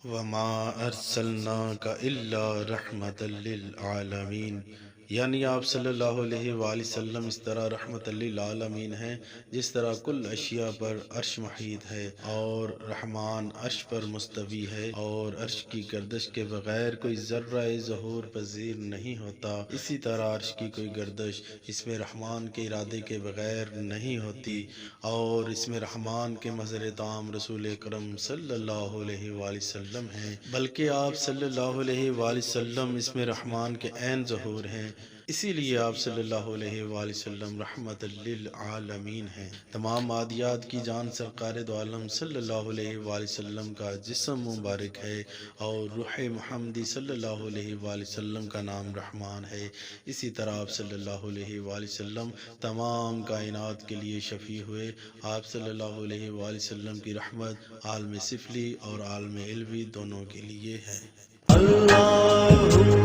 وما ارسلناک الا رحمت للعالمین، یعنی آپ صلی اللہ علیہ وآلہ وسلم اس طرح رحمت للعالمین ہیں جس طرح کل اشیاء پر عرش محیط ہے اور رحمان عرش پر مستوی ہے اور عرش کی گردش کے بغیر کوئی ذرہ ظہور پذیر نہیں ہوتا، اسی طرح عرش کی کوئی گردش اس میں رحمان کے ارادے کے بغیر نہیں ہوتی، اور اس میں رحمان کے مظہر تام رسول اکرم صلی اللہ علیہ وآلہ وسلم ہیں، بلکہ آپ صلی اللہ علیہ وآلہ وسلم اس میں رحمان کے عین ظہور ہیں، اسی لیے آپ صلی اللہ علیہ وآلہ وسلم رحمت للعالمین ہیں۔ تمام عادیات کی جان سرکار دو عالم صلی اللہ علیہ وآلہ وسلم کا جسم مبارک ہے، اور روح محمدی صلی اللہ علیہ وآلہ وسلم کا نام رحمان ہے، اسی طرح آپ صلی اللہ علیہ وآلہ وسلم تمام کائنات کے لیے شفیع ہوئے۔ آپ صلی اللہ علیہ وآلہ وسلم کی رحمت عالم سفلی اور عالم علوی دونوں کے لیے ہے۔ اللہ